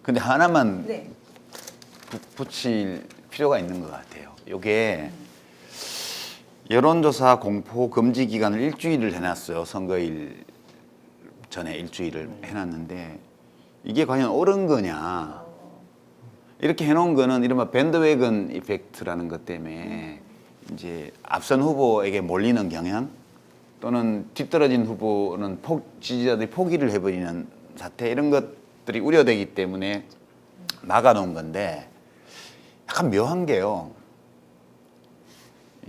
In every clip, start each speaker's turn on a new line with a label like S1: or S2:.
S1: 근데 하나만
S2: 네.
S1: 붙일 필요가 있는 것 같아요. 이게 여론조사 공포 금지 기간을 일주일을 해놨어요. 선거일 전에 일주일을 해놨는데 이게 과연 옳은 거냐. 이렇게 해놓은 거는 이른바 밴드웨건 이펙트라는 것 때문에 이제 앞선 후보에게 몰리는 경향 또는 뒤떨어진 후보는 지지자들이 포기를 해버리는 사태 이런 것들이 우려되기 때문에 막아놓은 건데 약간 묘한 게요.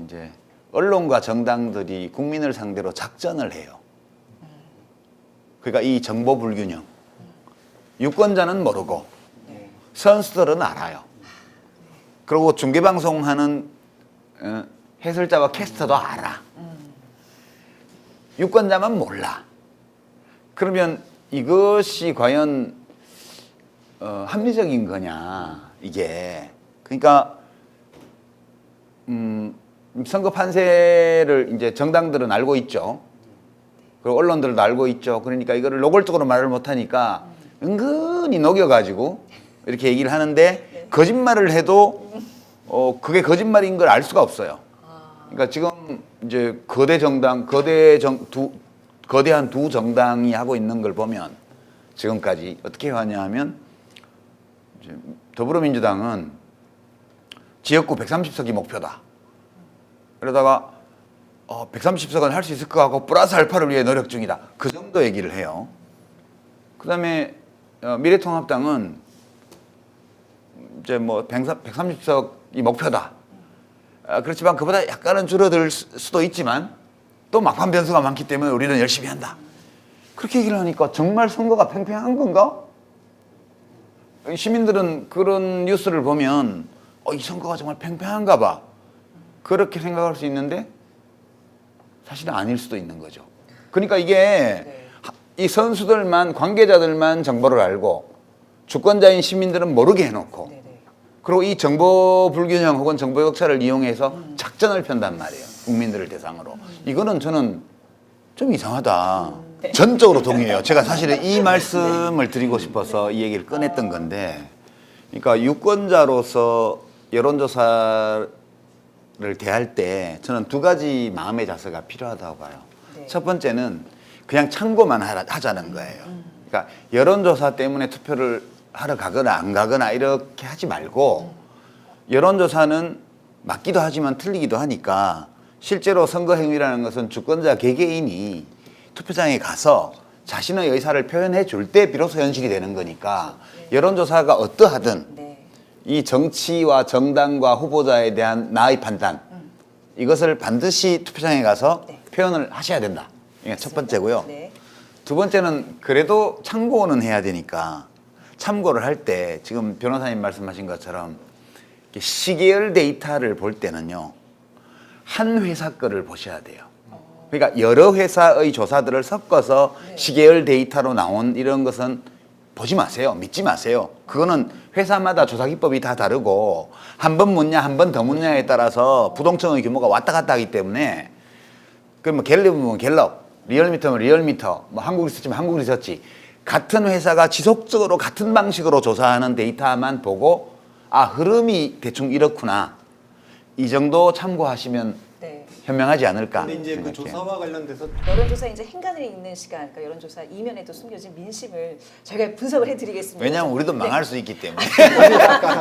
S1: 이제 언론과 정당들이 국민을 상대로 작전을 해요. 그러니까 이 정보 불균형. 유권자는 모르고 선수들은 알아요. 그리고 중계방송하는 해설자와 캐스터도 알아. 유권자만 몰라. 그러면 이것이 과연 합리적인 거냐 이게. 그러니까 선거 판세를 이제 정당들은 알고 있죠. 그리고 언론들도 알고 있죠. 그러니까 이거를 노골적으로 말을 못하니까 은근히 녹여가지고 이렇게 얘기를 하는데 거짓말을 해도 그게 거짓말인 걸 알 수가 없어요. 그러니까 지금 이제 거대한 두 정당이 하고 있는 걸 보면 지금까지 어떻게 하냐 하면 이제 더불어민주당은 지역구 130석이 목표다. 그러다가 130석은 할 수 있을 것 같고 플러스 알파를 위해 노력 중이다. 그 정도 얘기를 해요. 그 다음에 미래통합당은 이제 뭐 130석이 목표다. 그렇지만 그보다 약간은 줄어들 수도 있지만 또 막판 변수가 많기 때문에 우리는 열심히 한다. 그렇게 얘기를 하니까 정말 선거가 팽팽한 건가? 시민들은 그런 뉴스를 보면 이 선거가 정말 팽팽한가 봐. 그렇게 생각할 수 있는데 사실은 아닐 수도 있는 거죠. 그러니까 이게 이 선수들만 관계자들만 정보를 알고 주권자인 시민들은 모르게 해놓고 그리고 이 정보 불균형 혹은 정보 격차를 이용해서 작전을 편단 말이에요. 국민들을 대상으로. 이거는 저는 좀 이상하다. 전적으로 동의해요. 제가 사실은 이 말씀을 드리고 싶어서 이 얘기를 꺼냈던 건데 그러니까 유권자로서 여론조사를 대할 때 저는 두 가지 마음의 자세가 필요하다고 봐요. 첫 번째는 그냥 참고만 하자는 거예요. 그러니까 여론조사 때문에 투표를 하러 가거나 안 가거나 이렇게 하지 말고 여론조사는 맞기도 하지만 틀리기도 하니까 실제로 선거행위라는 것은 주권자 개개인이 투표장에 가서 자신의 의사를 표현해 줄 때 비로소 현실이 되는 거니까 여론조사가 어떠하든 이 정치와 정당과 후보자에 대한 나의 판단 이것을 반드시 투표장에 가서 표현을 하셔야 된다. 이게 첫 번째고요. 두 번째는 그래도 참고는 해야 되니까 참고를 할 때 지금 변호사님 말씀하신 것처럼 시계열 데이터를 볼 때는요. 한 회사 거를 보셔야 돼요. 그러니까 여러 회사의 조사들을 섞어서 시계열 데이터로 나온 이런 것은 보지 마세요. 믿지 마세요. 그거는 회사마다 조사 기법이 다 다르고 한 번 묻냐 한 번 더 묻냐에 따라서 부동층의 규모가 왔다 갔다 하기 때문에 그럼 갤럽이면 갤럽, 리얼미터면 리얼미터, 뭐 한국 리서치면 한국 리서치 같은 회사가 지속적으로 같은 방식으로 조사하는 데이터만 보고 흐름이 대충 이렇구나. 이 정도 참고하시면 현명하지 않을까.
S3: 근데 이제 그 조사와 관련돼서
S2: 여론조사 이제 행간을 읽는 시간, 그러니까 여론조사 이면에도 숨겨진 민심을 저희가 분석을 해드리겠습니다.
S1: 왜냐하면 우리도 망할 수 있기 때문에.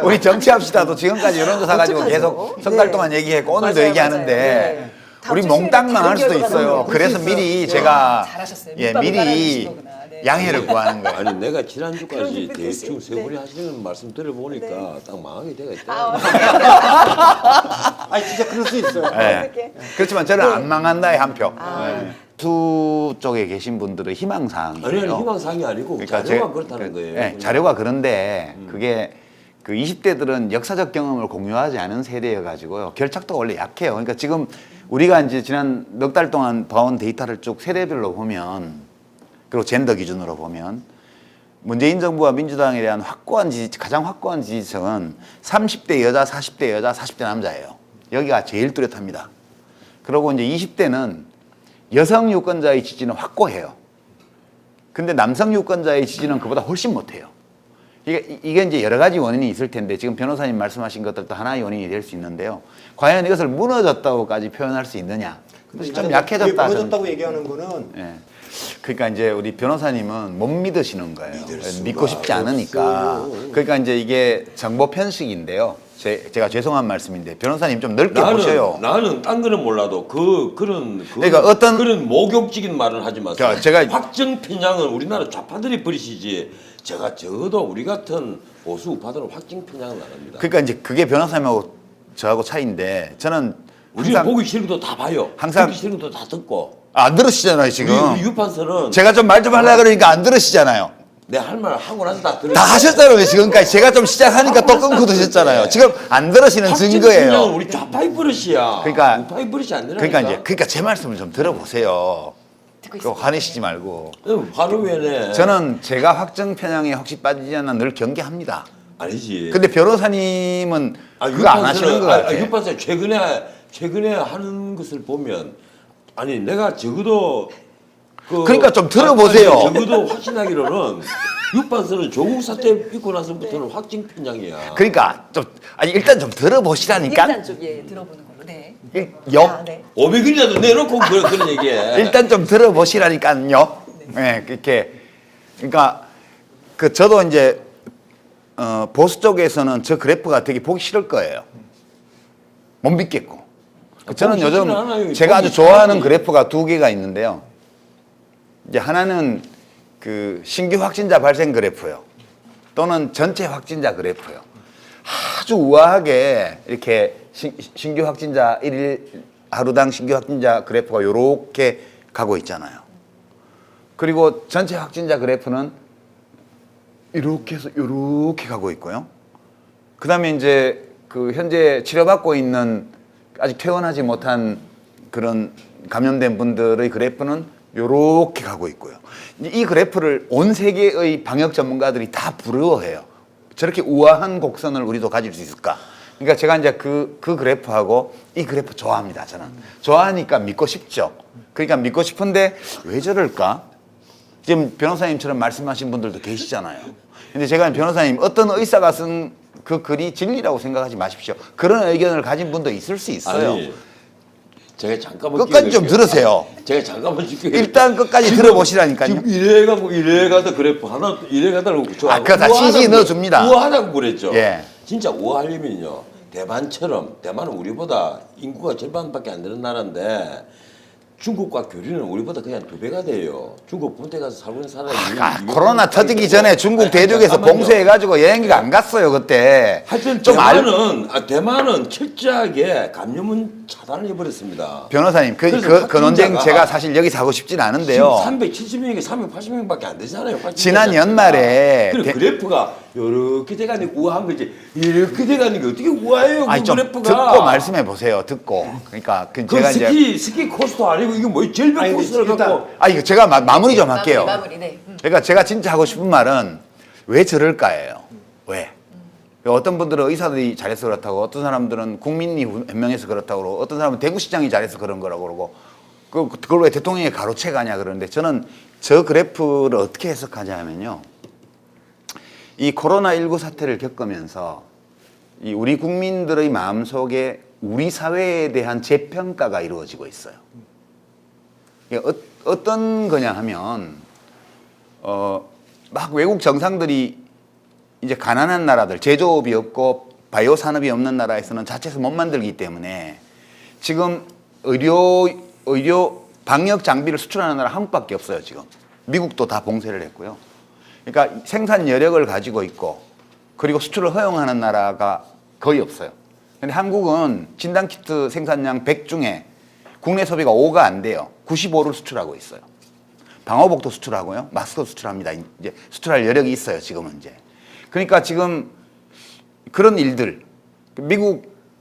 S1: 우리 정치합시다도 지금까지 여론조사 가지고 계속 석 달 동안 얘기했고 오늘도 얘기하는데 우리 몽땅 망할 수도 있어요. 그래서 미리 제가 미리 양해를 구하는 거예요.
S4: 아니 내가 지난주까지 대충 세분이 하시는 말씀 들어보니까 딱 망하게 되겠다.
S3: 아니 진짜 그럴 수 있어요.
S1: 그렇지만 저는 안 망한다의 한 표. 두 쪽에 계신 분들의 희망사항이에요.
S4: 아니 희망사항이 아니고 그러니까 자료가 그렇다는 거예요.
S1: 자료가 그런데 그게 그 20대들은 역사적 경험을 공유하지 않은 세대여가지고요. 결착도가 원래 약해요. 그러니까 지금 우리가 이제 지난 넉 달 동안 봐온 데이터를 쭉 세대별로 보면 그리고 젠더 기준으로 보면 문재인 정부와 민주당에 대한 가장 확고한 지지층은 30대 여자, 40대 여자, 40대 남자예요. 여기가 제일 뚜렷합니다. 그리고 이제 20대는 여성 유권자의 지지는 확고해요. 근데 남성 유권자의 지지는 그보다 훨씬 못해요. 이게 이제 여러 가지 원인이 있을 텐데 지금 변호사님 말씀하신 것들도 하나의 원인이 될 수 있는데요. 과연 이것을 무너졌다고까지 표현할 수 있느냐?
S3: 근데
S1: 좀
S3: 이게
S1: 약해졌다. 저는.
S3: 무너졌다고 얘기하는 거는
S1: 예. 그러니까 이제 우리 변호사님은 못 믿으시는 거예요.
S4: 수가
S1: 믿고 싶지 않으니까.
S4: 없어요.
S1: 그러니까 이제 이게 정보 편식인데요. 제가 죄송한 말씀인데 변호사님 좀 넓게 보셔요.
S4: 나는 딴 거는 몰라도 그런
S1: 그러니까 어떤-
S4: 그런 모욕적인 말은 하지 마세요.
S1: 제가-
S4: 확정 편향은 우리나라 좌파들이 버리시지. 제가 적어도 우리 같은 보수 우파들은 확정 편향은 안 합니다.
S1: 그러니까 이제 그게 변호사님하고 저하고 차이인데 저는
S4: 우리는
S1: 항상
S4: 보기 싫은 것도 다 봐요.
S1: 항상-
S4: 보기 싫은 것도 다 듣고.
S1: 안 들으시잖아요 지금.
S4: 우리 유판서는
S1: 제가 좀 말 좀 하려고 그러니까 안 들으시잖아요.
S4: 내 할 말 하고 나서 다 들어.
S1: 다 하셨잖아요 지금까지. 제가 좀 시작하니까 또 끊고 드셨잖아요. 지금 안 들으시는 증거예요.
S4: 우리 좌파의 버릇이야.
S1: 그러니까-
S4: 우파의 버릇이 안 되니까.
S1: 그러니까 제 말씀을 좀 들어보세요.
S2: 듣고
S1: 그
S2: 있습니다.
S1: 화내시지 말고.
S4: 바로 왜네?
S1: 저는 제가 확정 편향에 혹시 빠지지 않나 늘 경계합니다.
S4: 아니지.
S1: 근데 변호사님은 그거 안 하시는 것 같아요.
S4: 유판서 최근에 하는 것을 보면 아니 내가 적어도
S1: 그러니까 좀 들어보세요.
S4: 적어도 확신하기로는 유판서는 조국 사태 있고 나서부터는 확정 편향이야.
S1: 그러니까 좀 일단 좀 들어보시라니까.
S2: 일단 좀 들어보는 걸로. 네.
S1: 네.
S2: 네.
S4: 500원이라도 내놓고 그런 얘기해.
S1: 일단 좀 들어보시라니까요. 네, 그렇게. 그러니까 저도 이제 보수 쪽에서는 저 그래프가 되게 보기 싫을 거예요. 못 믿겠고. 저는
S4: 보기
S1: 요즘
S4: 싫지는 않아요.
S1: 제가 아주
S4: 보기
S1: 좋아하는
S4: 싫지.
S1: 그래프가 두 개가 있는데요. 이제 하나는 그 신규 확진자 발생 그래프요. 또는 전체 확진자 그래프요. 아주 우아하게 이렇게 신규 확진자 일일 하루당 신규 확진자 그래프가 요렇게 가고 있잖아요. 그리고 전체 확진자 그래프는 이렇게 해서 요렇게 가고 있고요. 그다음에 이제 그 현재 치료받고 있는 아직 퇴원하지 못한 그런 감염된 분들의 그래프는 요렇게 가고 있고요. 이 그래프를 온 세계의 방역 전문가들이 다 부러워해요. 저렇게 우아한 곡선을 우리도 가질 수 있을까? 그러니까 제가 이제 그 그래프하고 이 그래프 좋아합니다. 저는 좋아하니까 믿고 싶죠. 그러니까 믿고 싶은데 왜 저럴까? 지금 변호사님처럼 말씀하신 분들도 계시잖아요. 근데 제가 변호사님 어떤 의사가 쓴 그 글이 진리라고 생각하지 마십시오. 그런 의견을 가진 분도 있을 수 있어요.
S4: 아니, 제가 잠깐만
S1: 끝까지 좀
S4: 끼워드릴게요.
S1: 들으세요.
S4: 제가 잠깐만 줄게요.
S1: 일단 끝까지
S4: 지금-
S1: 들어보시라니까요.
S4: 지금 이래가다 그래프 하나 이래가다고 저
S1: 그거 다 CC 넣어줍니다.
S4: 우아하다고 그랬죠.
S1: 예.
S4: 진짜 우아하려면요 대만처럼 대만은 우리보다 인구가 절반밖에 안 되는 나라인데 중국과 교류는 우리보다 그냥 2배가 돼요. 중국 본토에 가서 살고 있는 사람이
S1: 코로나 터지기 전에 중국
S4: 아니,
S1: 대륙에서
S4: 잠깐만요.
S1: 봉쇄해가지고 여행기가 안 갔어요 그때.
S4: 하여튼
S1: 좀
S4: 대만은 철저하게 감염은 차단을 해버렸습니다.
S1: 변호사님
S4: 그래서
S1: 그 논쟁
S4: 확진자가
S1: 제가 사실 여기 하고 싶진 않은데요.
S4: 지금 370명이 380명밖에 안 되잖아요.
S1: 지난 연말에
S4: 그 그래프가 이렇게 돼가는 게 우아한 거지. 이렇게 돼가는 게 어떻게 우아해요?
S1: 아니
S4: 그
S1: 좀
S4: 그래프가.
S1: 듣고 말씀해 보세요. 듣고. 그러니까
S4: 그
S1: 제가 이제
S4: 스키 코스도 아니고 이게 뭐 절벽
S3: 아니,
S4: 코스를
S3: 일단-
S4: 갖고.
S1: 이거 제가 마무리 좀 할게요.
S2: 마무리. 네.
S1: 그러니까 제가 진짜 하고 싶은 말은 왜 저럴까예요. 왜? 어떤 분들은 의사들이 잘해서 그렇다고, 어떤 사람들은 국민이 현명해서 그렇다고 그러고, 어떤 사람은 대구시장이 잘해서 그런 거라고 그러고, 그걸 왜 대통령이 가로채가냐 그러는데 저는 저 그래프를 어떻게 해석하냐 하면요. 이 코로나19 사태를 겪으면서 이 우리 국민들의 마음속에 우리 사회에 대한 재평가가 이루어지고 있어요. 이게 어떤 거냐 하면 막 외국 정상들이 이제 가난한 나라들, 제조업이 없고 바이오 산업이 없는 나라에서는 자체에서 못 만들기 때문에 지금 의료 방역 장비를 수출하는 나라 한국밖에 없어요, 지금. 미국도 다 봉쇄를 했고요. 그러니까 생산 여력을 가지고 있고 그리고 수출을 허용하는 나라가 거의 없어요. 근데 한국은 진단키트 생산량 100 중에 국내 소비가 5가 안 돼요. 95를 수출하고 있어요. 방호복도 수출하고요. 마스크 수출합니다. 이제 수출할 여력이 있어요, 지금은 이제. 그러니까 지금 그런 일들,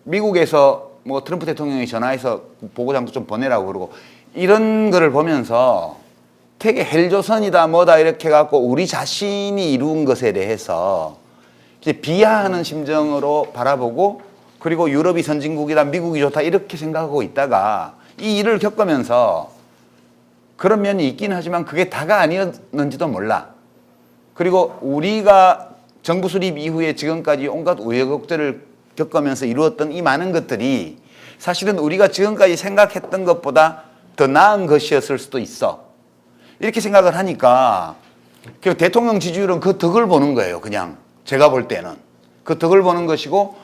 S1: 미국에서 뭐 트럼프 대통령이 전화해서 보고장도 좀 보내라고 그러고 이런 거를 보면서 되게 헬조선이다 뭐다 이렇게 해갖고 우리 자신이 이룬 것에 대해서 이제 비하하는 심정으로 바라보고 그리고 유럽이 선진국이다 미국이 좋다 이렇게 생각하고 있다가 이 일을 겪으면서 그런 면이 있긴 하지만 그게 다가 아니었는지도 몰라. 그리고 우리가 정부 수립 이후에 지금까지 온갖 우여곡절을 겪으면서 이루었던 이 많은 것들이 사실은 우리가 지금까지 생각했던 것보다 더 나은 것이었을 수도 있어. 이렇게 생각을 하니까 그 대통령 지지율은 그 덕을 보는 거예요. 그냥 제가 볼 때는 그 덕을 보는 것이고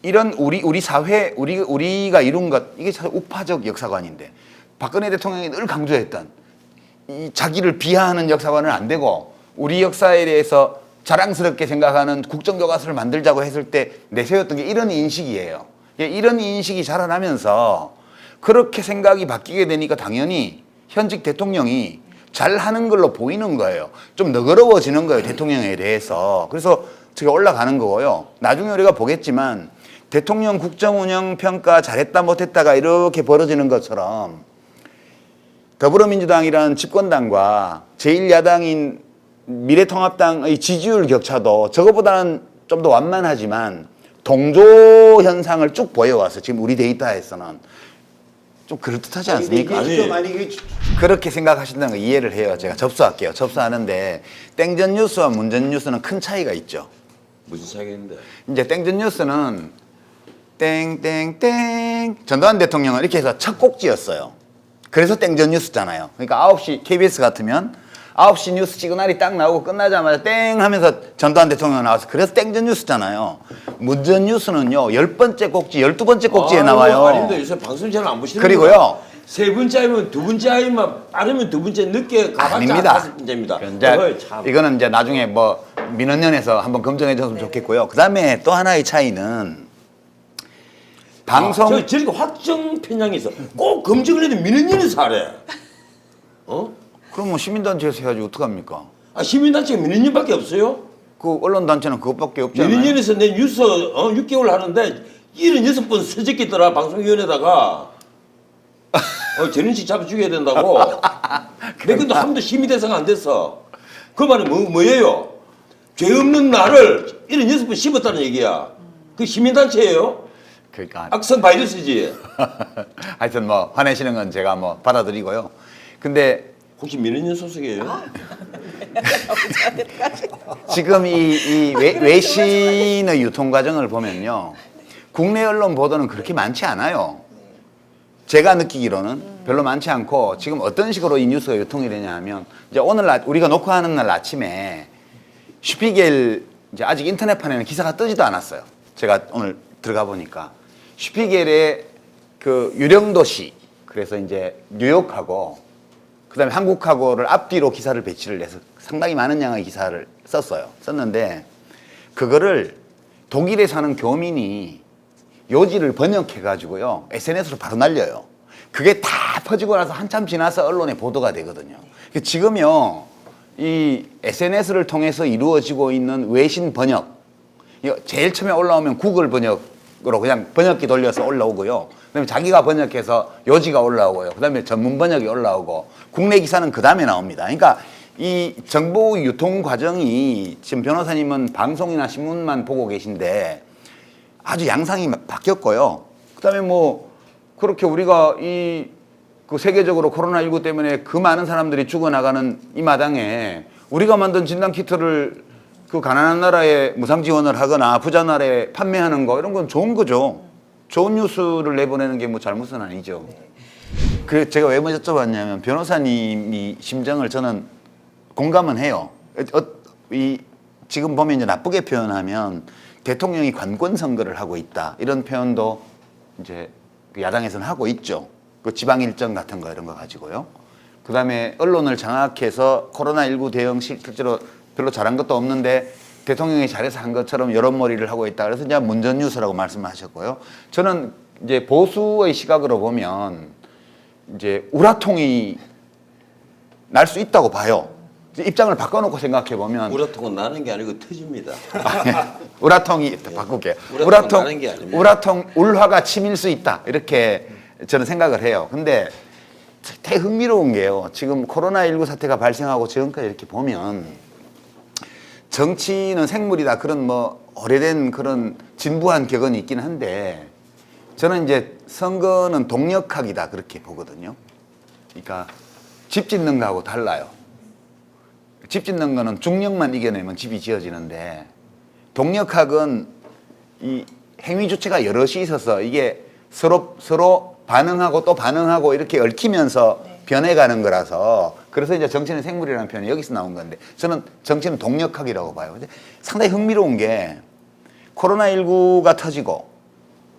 S1: 이런 우리 사회 우리가 이룬 것 이게 참 우파적 역사관인데 박근혜 대통령이 늘 강조했던 이 자기를 비하하는 역사관은 안 되고 우리 역사에 대해서 자랑스럽게 생각하는 국정교과서를 만들자고 했을 때 내세웠던 게 이런 인식이에요. 이런 인식이 자라나면서 그렇게 생각이 바뀌게 되니까 당연히 현직 대통령이 잘하는 걸로 보이는 거예요. 좀 너그러워지는 거예요. 대통령에 대해서. 그래서 제가 올라가는 거고요. 나중에 우리가 보겠지만 대통령 국정운영 평가 잘했다 못했다가 이렇게 벌어지는 것처럼 더불어민주당이라는 집권당과 제1야당인 미래통합당의 지지율 격차도 저거보다는 좀 더 완만하지만 동조 현상을 쭉 보여와서 지금 우리 데이터에서는 좀 그럴듯하지 않습니까?
S3: 아니, 이게 지금 이게
S1: 그렇게 생각하신다는 거 이해를 해요. 제가 접수할게요. 접수하는데 땡전 뉴스와 문전 뉴스는 큰 차이가 있죠.
S4: 무슨 차이인데?
S1: 이제 땡전 뉴스는 땡땡땡 전두환 대통령은 이렇게 해서 첫 꼭지였어요. 그래서 땡전 뉴스잖아요. 그러니까 9시 KBS 같으면 9시 뉴스 시그널이 딱 나오고 끝나자마자 땡 하면서 전두환 대통령 나와서 그래서 땡전 뉴스잖아요. 문전 뉴스는요 10번째 꼭지 12번째 꼭지에 나와요.
S4: 아닙니다. 요새 방송 잘 안 보시는
S1: 그리고요.
S4: 세 번째 아니면 두 번째 아니면 빠르면 두 번째 늦게 가봤자
S1: 아닙니다.
S4: 다섯 번째입니다.
S1: 이제
S4: 참.
S1: 이거는 이제 나중에 뭐 민원연에서 한번 검증해 줬으면 좋겠고요. 그다음에 또 하나의 차이는 방송
S4: 저렇게 확정 편향이 있어. 꼭 검증을 해도 민원연에서 하래. 어?
S1: 그럼 뭐 시민단체에서 해야지 어떡합니까?
S4: 아 시민단체가 민원연밖에 없어요?
S1: 그 언론단체는 그것밖에 없잖아요.
S4: 민원연에서 내 뉴스 6개월 하는데 76번 서적했더라 방송위원회다가 전현식 잡아 죽여야 된다고. 내 근데 한 번도 심의 대상 안 됐어. 그 말은 뭐예요? 죄 없는 나를 76번 씹었다는 얘기야. 그 시민단체예요?
S1: 그러니까
S4: 악성 바이러스지.
S1: 하여튼 뭐 화내시는 건 제가 뭐 받아들이고요. 근데
S4: 혹시 민원연 소속이에요?
S1: 지금 이 외신의 유통 과정을 보면요. 국내 언론 보도는 그렇게 많지 않아요. 제가 느끼기로는 별로 많지 않고 지금 어떤 식으로 이 뉴스가 유통이 되냐 하면 이제 오늘 우리가 녹화하는 날 아침에 슈피겔 이제 아직 인터넷판에는 기사가 뜨지도 않았어요. 제가 오늘 들어가 보니까 슈피겔의 그 유령 도시 그래서 이제 뉴욕하고 그다음에 한국하고를 앞뒤로 기사를 배치를 해서 상당히 많은 양의 기사를 썼어요. 썼는데 그거를 독일에 사는 교민이 요지를 번역해 가지고요. SNS로 바로 날려요. 그게 다 퍼지고 나서 한참 지나서 언론에 보도가 되거든요. 지금요. 이 SNS를 통해서 이루어지고 있는 외신 번역 이거 제일 처음에 올라오면 구글 번역으로 그냥 번역기 돌려서 올라오고요. 그다음에 자기가 번역해서 요지가 올라오고요. 그다음에 전문 번역이 올라오고 국내 기사는 그 다음에 나옵니다. 그러니까 이 정보 유통 과정이 지금 변호사님은 방송이나 신문만 보고 계신데 아주 양상이 바뀌었고요. 그다음에 뭐 그렇게 우리가 그 세계적으로 코로나19 때문에 그 많은 사람들이 죽어나가는 이 마당에 우리가 만든 진단키트를 그 가난한 나라에 무상 지원을 하거나 부자 나라에 판매하는 거 이런 건 좋은 거죠. 좋은 뉴스를 내보내는 게 뭐 잘못은 아니죠. 그래서 제가 왜 먼저 여쭤봤냐면 변호사님이 심정을 저는 공감은 해요. 지금 보면 이제 나쁘게 표현하면 대통령이 관권 선거를 하고 있다 이런 표현도 이제 야당에서는 하고 있죠. 그 지방 일정 같은 거 이런 거 가지고요. 그다음에 언론을 장악해서 코로나19 대응 실제로 별로 잘한 것도 없는데 대통령이 잘해서 한 것처럼 여론몰이를 하고 있다. 그래서 이제 문전 뉴스라고 말씀하셨고요. 저는 이제 보수의 시각으로 보면 이제 우라통이 날 수 있다고 봐요. 입장을 바꿔놓고 생각해 보면
S4: 우라통은 나는 게 아니고 터집니다.
S1: 우라통이 바꿀게요.
S4: 우라통은 나는 게 아닙니다.
S1: 우라통 울화가 치밀 수 있다 이렇게 저는 생각을 해요. 근데 되게 흥미로운 게요. 지금 코로나19 사태가 발생하고 지금까지 이렇게 보면 정치는 생물이다 그런 뭐 오래된 그런 진부한 격언이 있긴 한데 저는 이제 선거는 동력학이다 그렇게 보거든요. 그러니까 집 짓는 거하고 달라요. 집 짓는 거는 중력만 이겨내면 집이 지어지는데 동력학은 이 행위 주체가 여럿이 있어서 이게 서로 반응하고 또 반응하고 이렇게 얽히면서
S2: 네.
S1: 변해가는 거라서 그래서 이제 정치는 생물이라는 표현이 여기서 나온 건데 저는 정치는 동력학이라고 봐요. 근데 상당히 흥미로운 게 코로나19가 터지고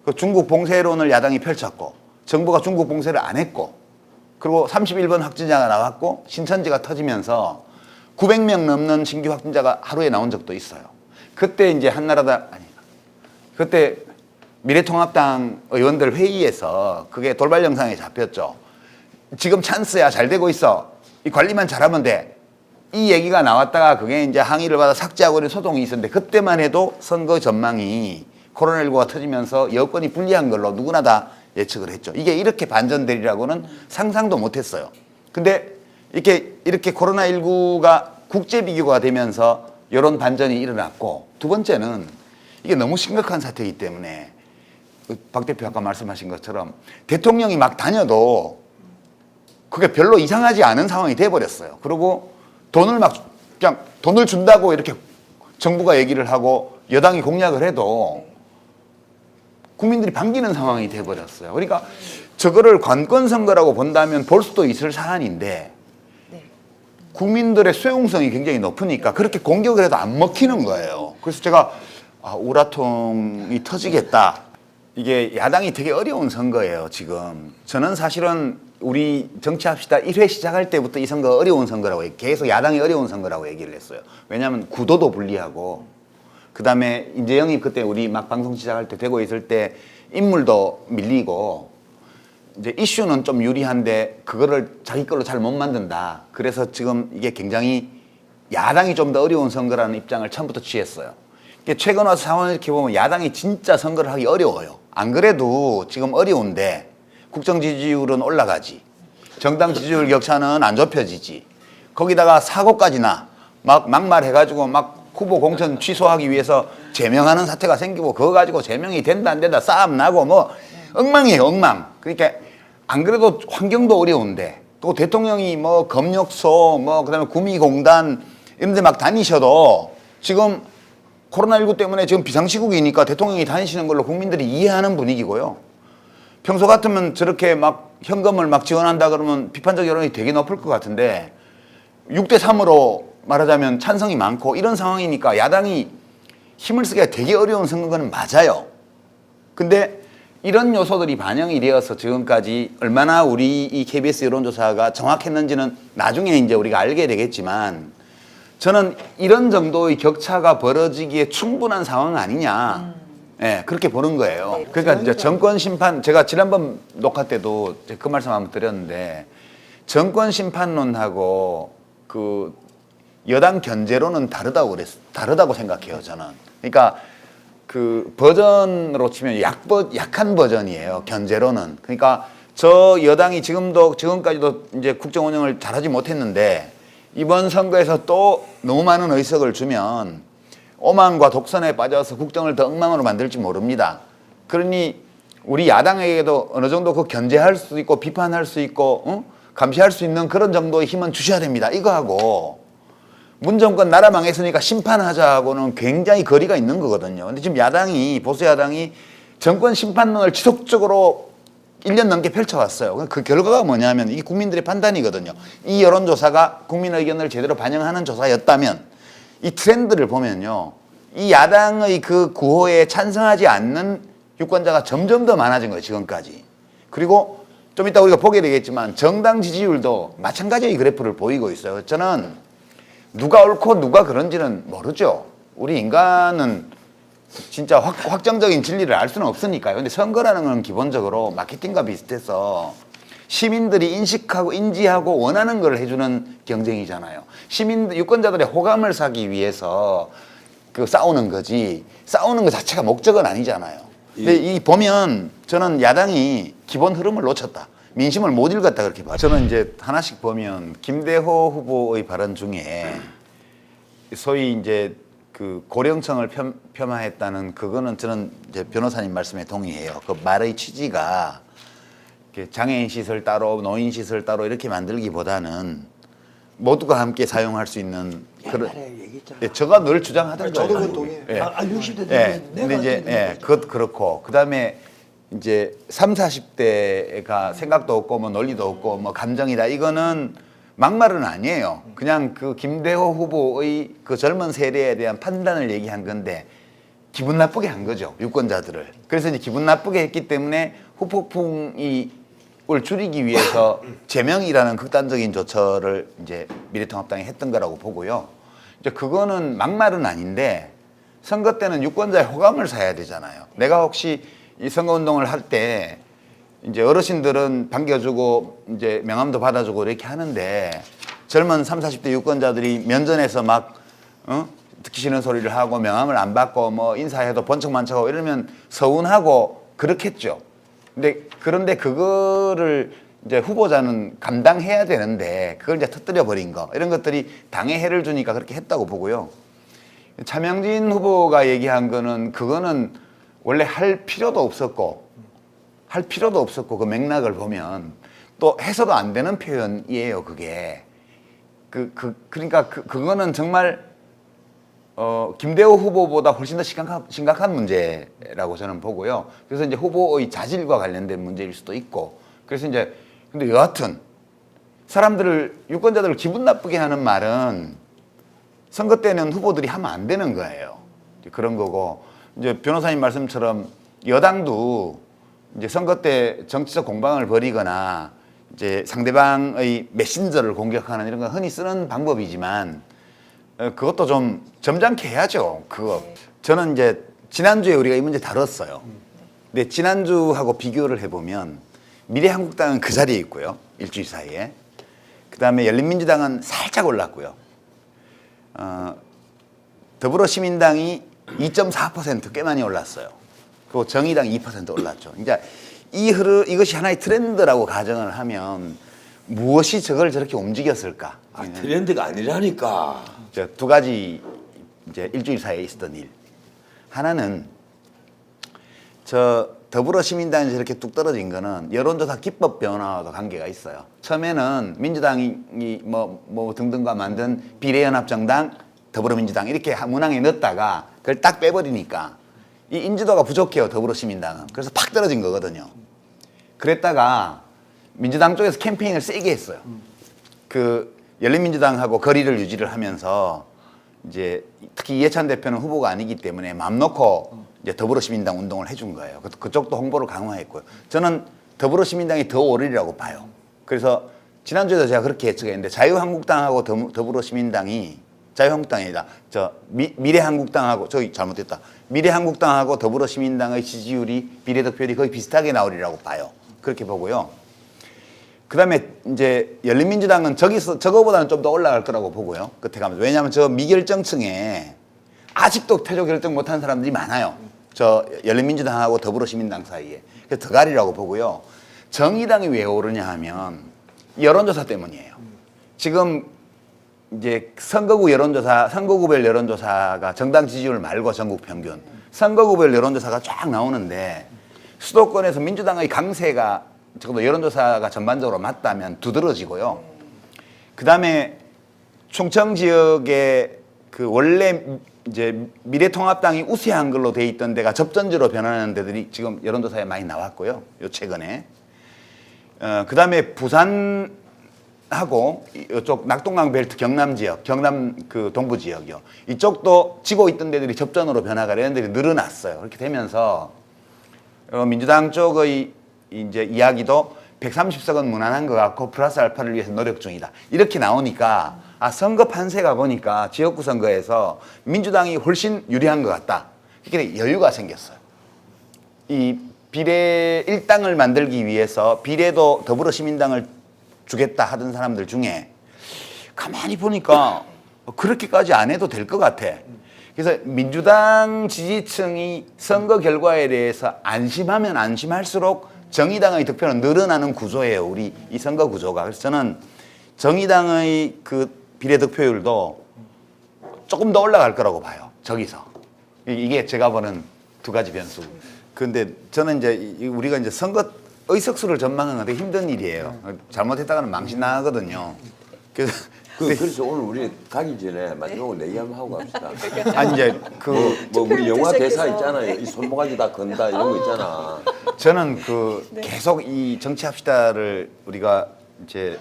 S1: 그 중국 봉쇄론을 야당이 펼쳤고 정부가 중국 봉쇄를 안 했고 그리고 31번 확진자가 나왔고 신천지가 터지면서 900명 넘는 신규 확진자가 하루에 나온 적도 있어요. 그때 이제 한나라당 아니 그때 미래통합당 의원들 회의에서 그게 돌발 영상에 잡혔죠. 지금 찬스야, 잘 되고 있어. 이 관리만 잘하면 돼. 이 얘기가 나왔다가 그게 이제 항의를 받아 삭제하고 이런 소동이 있었는데 그때만 해도 선거 전망이 코로나19가 터지면서 여건이 불리한 걸로 누구나 다 예측을 했죠. 이게 이렇게 반전되리라고는 상상도 못했어요. 근데 이렇게 코로나19가 국제 비교가 되면서 이런 반전이 일어났고 두 번째는 이게 너무 심각한 사태이기 때문에 박 대표 아까 말씀하신 것처럼 대통령이 막 다녀도 그게 별로 이상하지 않은 상황이 돼버렸어요. 그리고 돈을 막 그냥 돈을 준다고 이렇게 정부가 얘기를 하고 여당이 공약을 해도 국민들이 반기는 상황이 돼버렸어요. 그러니까 저거를 관권 선거라고 본다면 볼 수도 있을 사안인데
S2: 네.
S1: 국민들의 수용성이 굉장히 높으니까 그렇게 공격을 해도 안 먹히는 거예요. 그래서 제가 우라통이 터지겠다. 이게 야당이 되게 어려운 선거예요, 지금. 저는 사실은 우리 정치합시다 1회 시작할 때부터 이 선거 어려운 선거라고 계속 야당이 어려운 선거라고 얘기를 했어요. 왜냐하면 구도도 불리하고 그다음에 인재영이 그때 우리 막 방송 시작할 때 되고 있을 때 인물도 밀리고 이제 이슈는 좀 유리한데 그거를 자기 걸로 잘 못 만든다. 그래서 지금 이게 굉장히 야당이 좀 더 어려운 선거라는 입장을 처음부터 취했어요. 최근 와서 상황을 이렇게 보면 야당이 진짜 선거를 하기 어려워요. 안 그래도 지금 어려운데 국정 지지율은 올라가지. 정당 지지율 격차는 안 좁혀지지. 거기다가 사고까지 나. 막 막말해가지고 막 후보 공천 취소하기 위해서 제명하는 사태가 생기고 그거 가지고 제명이 된다 안 된다 싸움 나고 뭐 엉망이에요, 엉망. 그러니까 안 그래도 환경도 어려운데 또 대통령이 뭐 검역소 뭐 그다음에 구미공단 이런 데 막 다니셔도 지금 코로나19 때문에 지금 비상시국이니까 대통령이 다니시는 걸로 국민들이 이해하는 분위기고요. 평소 같으면 저렇게 막 현금을 막 지원한다 그러면 비판적 여론이 되게 높을 것 같은데 6대 3으로 말하자면 찬성이 많고 이런 상황이니까 야당이 힘을 쓰기가 되게 어려운 선거는 맞아요. 근데 이런 요소들이 반영이 되어서 지금까지 얼마나 우리 이 KBS 여론조사가 정확했는지는 나중에 이제 우리가 알게 되겠지만 저는 이런 정도의 격차가 벌어지기에 충분한 상황 아니냐. 예, 그렇게 보는 거예요.
S2: 네,
S1: 그러니까 이제 정권 심판, 제가 지난번 녹화 때도 그 말씀 한번 드렸는데 정권 심판론하고 그 여당 견제론은 다르다고 생각해요, 저는. 그러니까 그 버전으로 치면 약한 버전이에요, 견제론은. 그러니까 저 여당이 지금까지도 이제 국정 운영을 잘하지 못했는데 이번 선거에서 또 너무 많은 의석을 주면 오만과 독선에 빠져서 국정을 더 엉망으로 만들지 모릅니다. 그러니 우리 야당에게도 어느 정도 그 견제할 수 있고 비판할 수 있고 감시할 수 있는 그런 정도의 힘은 주셔야 됩니다. 이거하고 문정권 나라 망했으니까 심판하자고는 굉장히 거리가 있는 거거든요. 근데 지금 보수 야당이 정권 심판론을 지속적으로 1년 넘게 펼쳐왔어요. 그 결과가 뭐냐면 이게 국민들의 판단이거든요. 이 여론조사가 국민 의견을 제대로 반영하는 조사였다면 이 트렌드를 보면요. 이 야당의 그 구호에 찬성하지 않는 유권자가 점점 더 많아진 거예요, 지금까지. 그리고 좀 이따 우리가 보게 되겠지만 정당 지지율도 마찬가지의 그래프를 보이고 있어요. 저는 누가 옳고 누가 그런지는 모르죠. 우리 인간은 진짜 확정적인 진리를 알 수는 없으니까요. 근데 선거라는 건 기본적으로 마케팅과 비슷해서 시민들이 인식하고 인지하고 원하는 걸 해주는 경쟁이잖아요. 유권자들의 호감을 사기 위해서 그 싸우는 거지 싸우는 것 자체가 목적은 아니잖아요. 근데 이 보면 저는 야당이 기본 흐름을 놓쳤다. 민심을 못 읽었다 그렇게 봐요. 저는 이제 하나씩 보면 김대호 후보의 발언 중에 소위 이제 그 고령층을 폄하했다는 그거는 저는 이제 변호사님 말씀에 동의해요. 그 말의 취지가 장애인 시설 따로 노인 시설 따로 이렇게 만들기보다는 모두가 함께 사용할 수 있는 그런.
S4: 옛날에 얘기했잖아.
S1: 예, 제가 늘 주장하던
S3: 저도
S1: 거예요.
S3: 그건 동의해요.
S1: 예.
S4: 60대
S1: 예.
S4: 되면
S1: 근데 이제 그것 그렇고 그다음에 이제 3, 40대가 생각도 없고 뭐 논리도 없고 뭐 감정이다. 이거는 막말은 아니에요. 그냥 그 김대호 후보의 그 젊은 세대에 대한 판단을 얘기한 건데 기분 나쁘게 한 거죠. 유권자들을. 그래서 이제 기분 나쁘게 했기 때문에 후폭풍이 을 줄이기 위해서 제명이라는 극단적인 조처를 이제 미래통합당이 했던 거라고 보고요. 이제 그거는 막말은 아닌데 선거 때는 유권자의 호감을 사야 되잖아요. 내가 혹시 이 선거운동을 할 때 이제 어르신들은 반겨주고 이제 명함도 받아주고 이렇게 하는데 젊은 30, 40대 유권자들이 면전에서 막 듣기 싫은 소리를 하고 명함을 안 받고 뭐 인사해도 번쩍만쩍하고 이러면 서운하고 그렇겠죠. 그런데 그거를 이제 후보자는 감당해야 되는데 그걸 이제 터뜨려 버린 거 이런 것들이 당에 해를 주니까 그렇게 했다고 보고요. 차명진 후보가 얘기한 거는 그거는 원래 할 필요도 없었고 그 맥락을 보면 또 해서도 안 되는 표현이에요. 그게 그러니까 그거는 정말 김대호 후보보다 훨씬 더 심각한 문제라고 저는 보고요. 그래서 이제 후보의 자질과 관련된 문제일 수도 있고 그래서 이제 근데 여하튼 유권자들을 기분 나쁘게 하는 말은 선거 때는 후보들이 하면 안 되는 거예요. 그런 거고 이제 변호사님 말씀처럼 여당도 이제 선거 때 정치적 공방을 벌이거나 이제 상대방의 메신저를 공격하는 이런 건 흔히 쓰는 방법이지만 그것도 좀 점잖게 해야죠. 그거. 저는 이제 지난주에 우리가 이 문제 다뤘어요. 근데 지난주하고 비교를 해보면 미래한국당은 그 자리에 있고요. 일주일 사이에. 그다음에 열린민주당은 살짝 올랐고요. 더불어시민당이 2.4% 꽤 많이 올랐어요. 그리고 정의당이 2% 올랐죠. 이제 이것이 하나의 트렌드라고 가정을 하면 무엇이 저걸 저렇게 움직였을까?
S4: 트렌드가 아니라니까.
S1: 두 가지 이제 일주일 사이에 있었던 일. 하나는 더불어시민당이 저렇게 뚝 떨어진 거는 여론조사 기법 변화와도 관계가 있어요. 처음에는 민주당이 뭐 등등과 만든 비례연합정당, 더불어민주당 이렇게 문항에 넣었다가 그걸 딱 빼버리니까 이 인지도가 부족해요. 더불어시민당은. 그래서 팍 떨어진 거거든요. 그랬다가 민주당 쪽에서 캠페인을 세게 했어요. 그 열린민주당하고 거리를 유지를 하면서 이제 특히 이해찬 대표는 후보가 아니기 때문에 마음 놓고 이제 더불어시민당 운동을 해준 거예요. 그쪽도 홍보를 강화했고요. 저는 더불어시민당이 더 오르리라고 봐요. 그래서 지난주에도 제가 그렇게 예측했는데 자유한국당하고 더불어시민당이 자유한국당이 아니라 미래한국당하고 저기 잘못됐다. 미래한국당하고 더불어시민당의 지지율이 비례득표율이 거의 비슷하게 나오리라고 봐요. 그렇게 보고요. 그다음에 이제 열린민주당은 저거보다는 좀 더 올라갈 거라고 보고요. 끝에 가면서. 왜냐하면 저 미결정층에 아직도 태조 결정 못한 사람들이 많아요. 저 열린민주당하고 더불어시민당 사이에. 그래서 더 가리라고 보고요. 정의당이 왜 오르냐 하면 여론조사 때문이에요. 지금 이제 선거구별 여론조사가 정당 지지율 말고 전국 평균. 선거구별 여론조사가 쫙 나오는데 수도권에서 민주당의 강세가 적어도 여론조사가 전반적으로 맞다면 두드러지고요. 그 다음에 충청 지역에 그 원래 이제 미래통합당이 우세한 걸로 돼 있던 데가 접전지로 변하는 데들이 지금 여론조사에 많이 나왔고요. 요 최근에. 그 다음에 부산하고 이쪽 낙동강 벨트 경남 지역, 경남 그 동부 지역이요. 이쪽도 지고 있던 데들이 접전으로 변화가 이런 데들이 늘어났어요. 그렇게 되면서 민주당 쪽의 이제 이야기도 130석은 무난한 것 같고 플러스 알파를 위해서 노력 중이다. 이렇게 나오니까 선거 판세가 보니까 지역구 선거에서 민주당이 훨씬 유리한 것 같다. 이렇게 여유가 생겼어요. 이 비례 일당을 만들기 위해서 비례도 더불어시민당을 주겠다 하던 사람들 중에 가만히 보니까 그렇게까지 안 해도 될 것 같아. 그래서 민주당 지지층이 선거 결과에 대해서 안심하면 안심할수록 정의당의 득표는 늘어나는 구조예요. 우리 이 선거 구조가. 그래서 저는 정의당의 그 비례 득표율도 조금 더 올라갈 거라고 봐요. 저기서. 이게 제가 보는 두 가지 변수. 그런데 저는 이제 우리가 이제 선거 의석수를 전망하는 건 되게 힘든 일이에요. 잘못했다가는 망신 나거든요. 그래서
S4: 그래서 오늘 우리 가기 전에 마지막으로 얘기 한번 하고 갑시다.
S1: 아니 이제 그
S4: 뭐 우리 영화
S2: 투표를
S4: 대사
S2: 시작해서.
S4: 있잖아요. 이 손모가지 다 건다 이런 거 있잖아.
S1: 저는 그 계속 이 정치합시다를 우리가 이제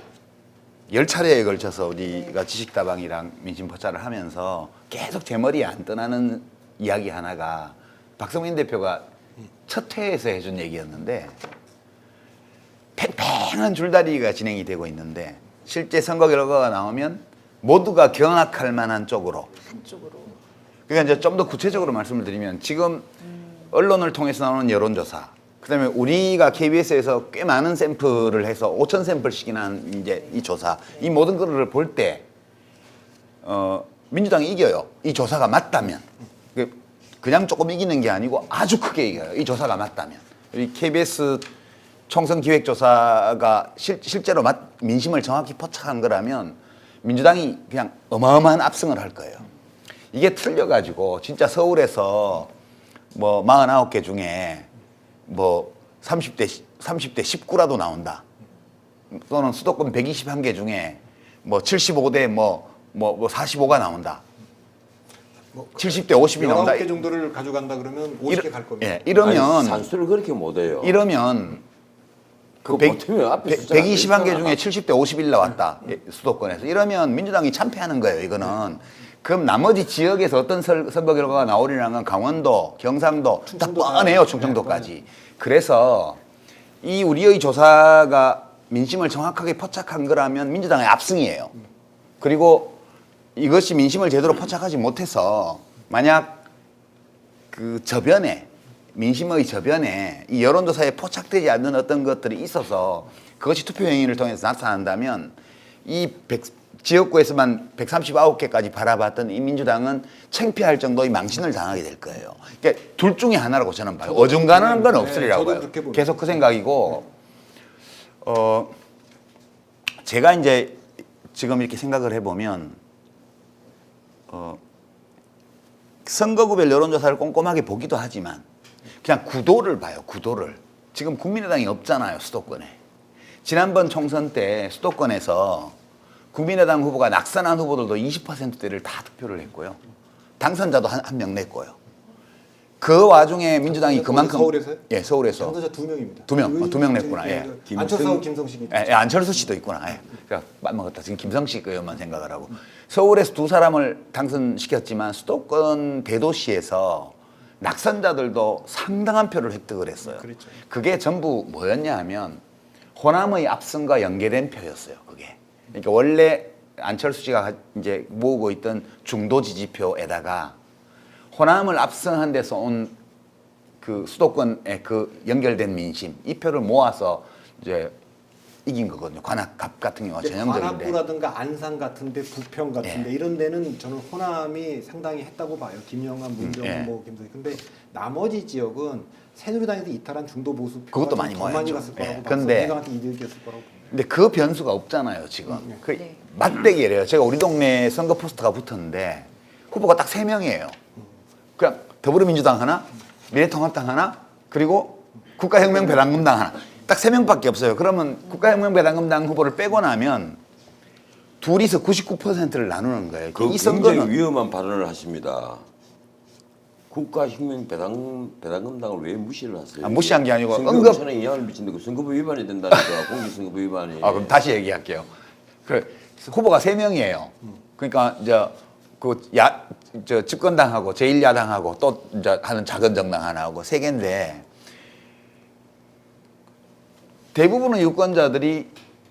S1: 10차례에 걸쳐서 우리가 지식다방이랑 민심포차를 하면서 계속 제 머리에 안 떠나는 이야기 하나가 박성민 대표가 첫 회에서 해준 얘기였는데 팽팽한 줄다리기가 진행이 되고 있는데 실제 선거 결과가 나오면 모두가 경악할 만한 쪽으로
S2: 한쪽으로.
S1: 그러니까 이제 좀 더 구체적으로 말씀을 드리면 지금 언론을 통해서 나오는 여론조사, 그다음에 우리가 KBS에서 꽤 많은 샘플을 해서 5천 샘플씩이나 한 이제 이 조사, 이 모든 거를 볼 때 민주당이 이겨요. 이 조사가 맞다면 그냥 조금 이기는 게 아니고 아주 크게 이겨요. 이 조사가 맞다면 우리 KBS 총선 기획조사가 실제로 민심을 정확히 포착한 거라면 민주당이 그냥 어마어마한 압승을 할 거예요. 이게 틀려가지고 진짜 서울에서 뭐 49개 중에 뭐 30대 19라도 나온다. 또는 수도권 121개 중에 뭐 75대 뭐 45가 나온다.
S3: 뭐
S1: 70대 50이 나온다.
S3: 19개 정도를 가져간다 그러면 50개 갈 겁니다.
S1: 예, 이러면
S4: 아니, 산수를 그렇게 못해요.
S1: 이러면
S4: 그거 못하면 앞에 숫자가
S1: 121개 중에
S4: 있잖아.
S1: 70대 51 나왔다. 예, 수도권에서. 이러면 민주당이 참패하는 거예요. 이거는. 그럼 나머지 지역에서 어떤 선거 결과가 나오리라는 건 강원도, 경상도 다
S3: 충청도
S1: 뻔해요. 충청도까지. 그래서 이 우리의 조사가 민심을 정확하게 포착한 거라면 민주당의 압승이에요. 그리고 이것이 민심을 제대로 포착하지 못해서 만약 그 저변에 민심의 저변에 이 여론조사에 포착되지 않는 어떤 것들이 있어서 그것이 투표 행위를 통해서 나타난다면 이 지역구에서만 139개까지 바라봤던 이 민주당은 창피할 정도의 망신을 당하게 될 거예요. 그러니까 둘 중에 하나라고 저는 봐요. 어중간한 건 없으리라고
S3: 저도
S1: 봐요.
S3: 그렇게 봅니다.
S1: 계속 그 생각이고 제가 이제 지금 이렇게 생각을 해보면 선거구별 여론조사를 꼼꼼하게 보기도 하지만 그냥 구도를 봐요. 구도를. 지금 국민의당이 없잖아요. 수도권에. 지난번 총선 때 수도권에서 국민의당 후보가 낙선한 후보들도 20%대를 다 득표를 했고요. 당선자도 한 명 냈고요. 그 와중에 민주당이 그만큼
S3: 서울에서요?
S1: 예, 서울에서
S3: 당선자 2명입니다.
S1: 두 명 냈구나. 예.
S3: 안철수하고 김성식이.
S1: 예, 안철수 씨도 있구나. 예. 그러니까 맞먹었다. 지금 김성식 의원만 생각을 하고 서울에서 두 사람을 당선시켰지만 수도권 대도시에서 낙선자들도 상당한 표를 획득을 했어요.
S3: 그렇죠.
S1: 그게 전부 뭐였냐 하면 호남의 압승과 연계된 표였어요. 그게. 그러니까 원래 안철수 씨가 이제 모으고 있던 중도 지지표에다가 호남을 압승한 데서 온 그 수도권에 그 연결된 민심 이 표를 모아서 이제 이긴 거거든요. 관악갑 같은 경우가 전형적인데.
S3: 관악구라든가 안산 같은데 부평 같은데
S1: 예.
S3: 이런 데는 저는 호남이 상당히 했다고 봐요. 김영환, 문정원,
S1: 예.
S3: 뭐 김성희. 근데 나머지 지역은 새누리당에서 이탈한 중도 보수
S1: 그것도 많이
S3: 더 많이
S1: 모였죠.
S3: 갔을 거라고
S1: 예.
S3: 봐서
S1: 근데
S3: 민주당한테 이득이었을 거라고 봅니다.
S1: 근데 그 변수가 없잖아요, 지금. 그
S2: 네.
S1: 맞대기래요. 제가 우리 동네에 선거 포스터가 붙었는데 후보가 딱 3명이에요. 그냥 더불어민주당 하나, 미래통합당 하나, 그리고 국가혁명배당금당 하나. 딱 3명밖에 없어요. 그러면 국가혁명배당금당 후보를 빼고 나면 둘이서 99%를 나누는 거예요.
S4: 그
S1: 이
S4: 굉장히
S1: 선거는
S4: 위험한 발언을 하십니다. 국가혁명배당금당을 왜 무시를 하세요?
S1: 무시한 게 아니고
S4: 선거
S1: 응급-
S4: 엄청난 영향을 미친데 그 선거법 위반이 된다니까. 공직선거법 위반이.
S1: 그럼 다시 얘기할게요. 그 후보가 3명이에요. 그러니까 이제 저 집권당하고 제1야당하고 또 이제 하는 작은 정당 하나하고 3개인데 대부분의 유권자들이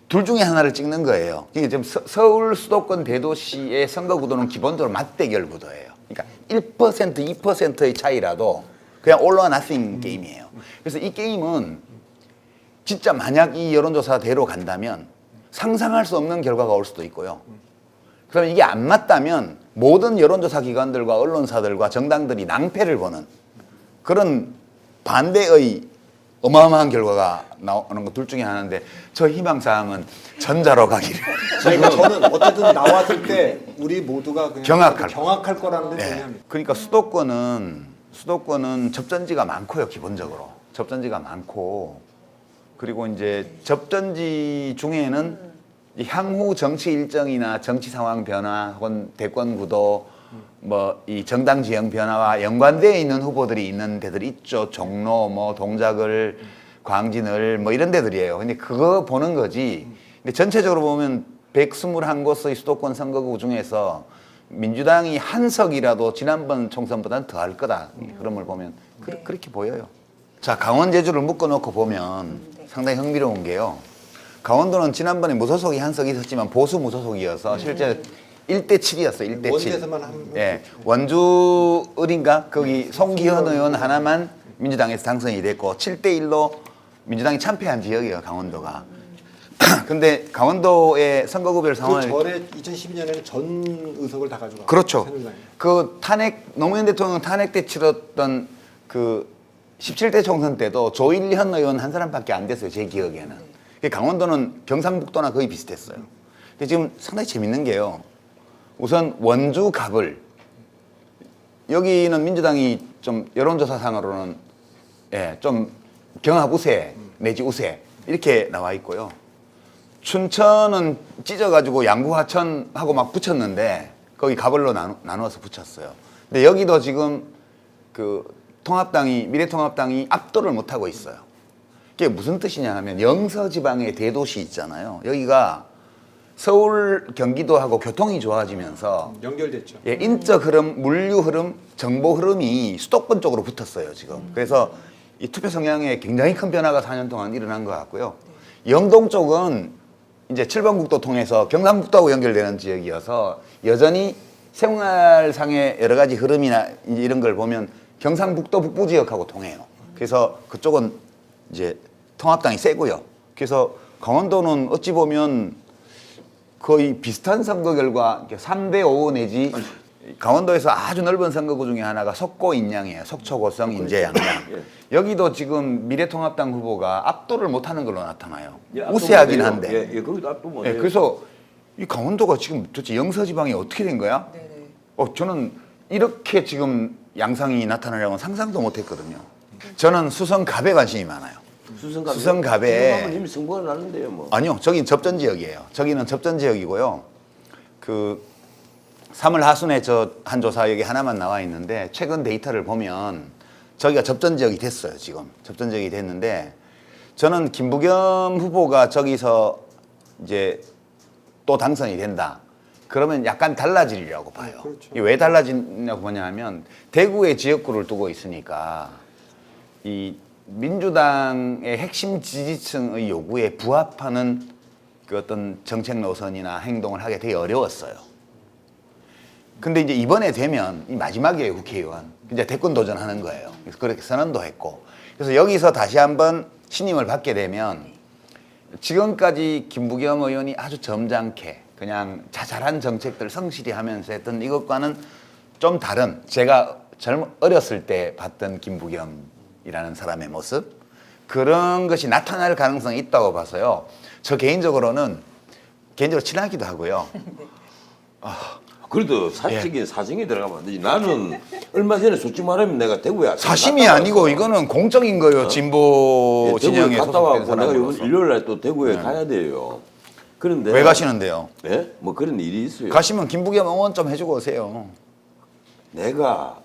S1: 둘 중에 하나를 찍는 거예요. 그러니까 지금 서울 수도권 대도시의 선거 구도는 기본적으로 맞대결 구도예요. 그러니까 1%, 2%의 차이라도 그냥 all or nothing 게임이에요. 그래서 이 게임은 진짜 만약 이 여론조사대로 간다면 상상할 수 없는 결과가 올 수도 있고요. 그러면 이게 안 맞다면 모든 여론조사 기관들과 언론사들과 정당들이 낭패를 보는 그런 반대의 어마어마한 결과가 나오는 것 둘 중에 하나인데 저 희망사항은 전자로 가기를.
S3: 그러니까 저는 어쨌든 나왔을 때 우리 모두가 그냥 경악할 거라는 데
S1: 네.
S3: 동의합니다.
S1: 그러니까 수도권은 접전지가 많고요. 기본적으로 접전지가 많고 그리고 이제 접전지 중에는 이 향후 정치 일정이나 정치 상황 변화 혹은 대권 구도 뭐 이 정당 지형 변화와 연관되어 있는 후보들이 있는 데들이 있죠. 종로, 뭐 동작을, 광진을 뭐 이런 데들이에요. 근데 그거 보는 거지. 근데 전체적으로 보면 121곳의 수도권 선거구 중에서 민주당이 한 석이라도 지난번 총선보다는 더 할 거다. 이 흐름을 보면
S2: 네.
S1: 그렇게 보여요. 자, 강원, 제주를 묶어놓고 보면
S2: 네.
S1: 상당히 흥미로운 게요. 강원도는 지난번에 무소속이 한 석 있었지만 보수 무소속이어서 실제 1대 7이었어요. 1대 7.
S3: 원주에서만 한
S1: 예, 원주 을인가 거기 송기현 의원 하나만 민주당에서 당선이 됐고 7대 1로 민주당이 참패한 지역이에요. 강원도가. 근데 강원도의 선거구별
S3: 그
S1: 상황을
S3: 전에 2012년에는 전 의석을 다 가져가.
S1: 그렇죠.
S3: 새누리당이.
S1: 그 노무현 대통령 탄핵 때 치렀던 그 17대 총선 때도 조일현 의원 한 사람밖에 안 됐어요. 제 기억에는. 강원도는 경상북도나 거의 비슷했어요. 근데 지금 상당히 재밌는 게요. 우선 원주 갑을 여기는 민주당이 좀 여론조사상으로는 좀 경합 우세 내지 우세 이렇게 나와 있고요. 춘천은 찢어가지고 양구 하천하고 막 붙였는데 거기 갑을로 나누어서 붙였어요. 근데 여기도 지금 그 통합당이 미래통합당이 압도를 못 하고 있어요. 그게 무슨 뜻이냐 하면 영서지방의 대도시 있잖아요. 여기가 서울 경기도하고 교통이 좋아지면서
S3: 연결됐죠.
S1: 예, 인적 흐름, 물류 흐름, 정보 흐름이 수도권 쪽으로 붙었어요, 지금. 그래서 이 투표 성향에 굉장히 큰 변화가 4년 동안 일어난 것 같고요. 영동 쪽은 이제 7번 국도 통해서 경상북도하고 연결되는 지역이어서 여전히 생활상의 여러 가지 흐름이나 이제 이런 걸 보면 경상북도 북부 지역하고 통해요. 그래서 그쪽은 이제 통합당이 세고요. 그래서 강원도는 어찌 보면 거의 비슷한 선거 결과 3대 5 내지 강원도에서 아주 넓은 선거구 중에 하나가 석고 인양이에요. 속초, 고성, 인제, 양양. 여기도 지금 미래통합당 후보가 압도를 못하는 걸로 나타나요. 우세하긴 한데.
S4: 거기도 압도 못
S1: 예,
S4: 해요.
S1: 그래서 이 강원도가 지금 도대체 영서지방이 어떻게 된 거야?
S2: 네네.
S1: 저는 이렇게 지금 양상이 나타나려고는 상상도 못했거든요. 저는 수성갑에 관심이 많아요. 수성갑에
S4: 이미 승부가 났는데요, 뭐.
S1: 아니요, 저긴 접전 지역이에요. 저기는 접전 지역이고요. 그 3월 하순에 저 한 조사 여기 하나만 나와 있는데 최근 데이터를 보면 저기가 접전 지역이 됐어요. 지금 접전 지역이 됐는데 저는 김부겸 후보가 저기서 이제 또 당선이 된다. 그러면 약간 달라지리라고 봐요.
S3: 그렇죠.
S1: 이게 왜 달라지냐고 보냐면 대구에 지역구를 두고 있으니까 이 민주당의 핵심 지지층의 요구에 부합하는 그 어떤 정책 노선이나 행동을 하게 되게 어려웠어요. 근데 이제 이번에 되면 이 마지막이에요, 국회의원. 이제 대권 도전하는 거예요. 그래서 그렇게 선언도 했고. 그래서 여기서 다시 한번 신임을 받게 되면 지금까지 김부겸 의원이 아주 점잖게 그냥 자잘한 정책들 성실히 하면서 했던 이것과는 좀 다른 제가 어렸을 때 봤던 김부겸이라는 사람의 모습 그런 것이 나타날 가능성이 있다고 봐서요. 저 개인적으로 친하기도 하고요.
S4: 그래도 사적인 사정이 들어가면 안 되지. 나는 얼마 전에 솔직히 말하면 내가 대구에
S1: 사심이 아니고 이거는 공적인 거예요. 진보 진영에
S4: 갔다
S1: 소속된
S4: 왔고 내가 이번
S1: 사람으로서.
S4: 일요일 날 또 대구에 가야 돼요. 그런데
S1: 왜 가시는데요?
S4: 예? 뭐 그런 일이 있어요.
S1: 가시면 김부겸 응원 좀 해주고 오세요.
S4: 내가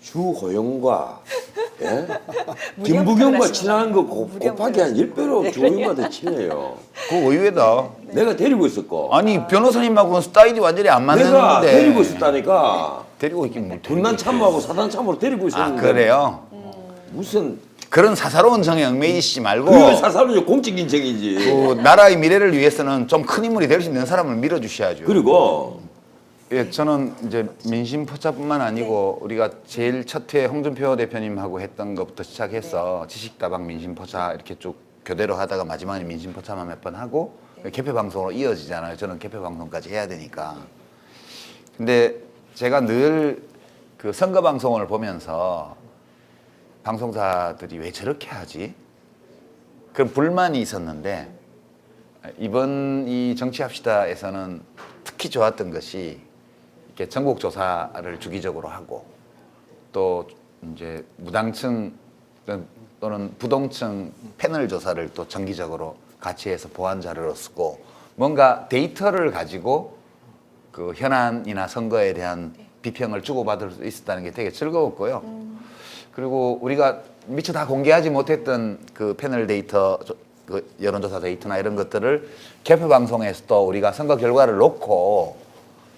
S4: 주호영과 예?
S2: 무리한
S4: 김부겸과
S2: 부탁을
S4: 친한 거
S2: 무리한
S4: 곱하기 한
S2: 부탁을
S4: 10배로 주호영한테 친해요.
S1: 그거 의외다.
S4: 내가 데리고 있었고.
S1: 아니 변호사님하고는 스타일이 완전히 안 맞는데.
S4: 내가 데리고 있었다니까.
S1: 데리고 있긴 못.
S4: 군난 참모하고 사단 참모로 데리고
S1: 아
S4: 있었는데.
S1: 그래요?
S4: 무슨
S1: 그런 사사로운 정에 얽매이시지 말고
S4: 그 사사로운 공적인 정이지.
S1: 그 나라의 미래를 위해서는 좀 큰 인물이 될 수 있는 사람을 밀어주셔야죠.
S4: 그리고
S1: 예, 저는 이제 민심 포차뿐만 아니고 우리가 제일 첫 회 홍준표 대표님하고 했던 것부터 시작해서 지식다방 민심 포차 이렇게 쭉 교대로 하다가 마지막에 민심 포차만 몇 번 하고 개표 방송으로 이어지잖아요. 저는 개표 방송까지 해야 되니까. 근데 제가 늘 그 선거 방송을 보면서 방송사들이 왜 저렇게 하지? 그런 불만이 있었는데 이번 이 정치합시다에서는 특히 좋았던 것이 이렇게 전국 조사를 주기적으로 하고 또 이제 무당층 또는 부동층 패널 조사를 또 정기적으로 같이 해서 보완 자료로 쓰고 뭔가 데이터를 가지고 그 현안이나 선거에 대한 비평을 주고받을 수 있었다는 게 되게 즐거웠고요. 그리고 우리가 미처 다 공개하지 못했던 그 패널 데이터, 그 여론조사 데이터나 이런 것들을 개표 방송에서 또 우리가 선거 결과를 놓고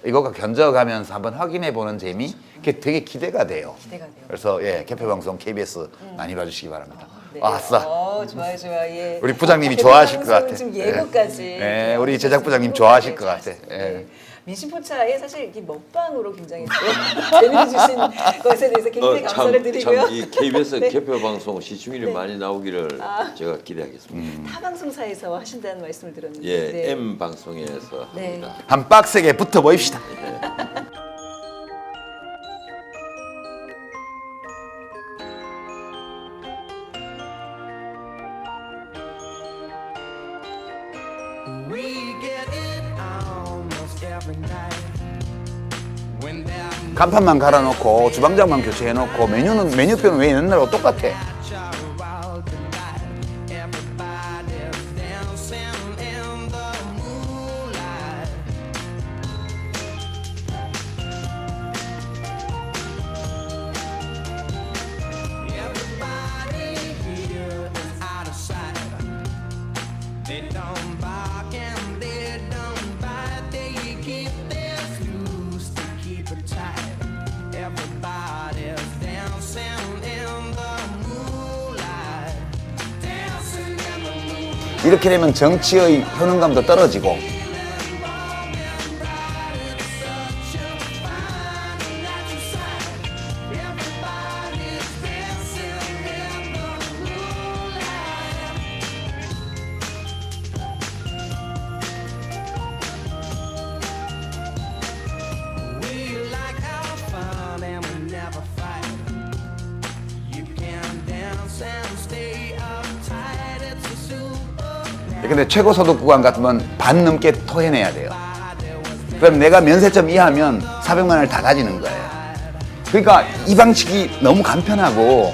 S1: 이거가 견져가면서 한번 확인해 보는 재미, 그게 되게 기대가 돼요.
S2: 기대가 돼요.
S1: 그래서 개표 방송 KBS 많이 봐주시기 바랍니다.
S2: 네.
S1: 아싸.
S2: 좋아요, 좋아요. 예.
S1: 우리 부장님이 좋아하실 것 같아.
S2: 좀 예고까지.
S1: 네, 우리 제작 부장님 좋아하실 것 같아.
S2: 네. 민심포차에 사실 이 먹방으로 굉장히 또 재미를 주신 것에 대해서 굉장히 감사를 드리고요.
S4: 참이 KBS
S2: 네.
S4: 개표 방송 시청률이
S2: 네.
S4: 많이 나오기를 제가 기대하겠습니다.
S2: 타 방송사에서 하신다는 말씀을 들었는데.
S4: 예,
S2: 네.
S4: M 방송에서
S2: 네.
S4: 합니다.
S1: 한 빡세게 붙어 보입시다. 간판만 갈아놓고 주방장만 교체해놓고 메뉴표는 왜 옛날하고 똑같아? 이렇게 되면 정치의 효능감도 떨어지고 근데 최고소득 구간 같으면 반 넘게 토해내야 돼요. 그럼 내가 면세점 이하면 400만 원을 다 가지는 거예요. 그러니까 이 방식이 너무 간편하고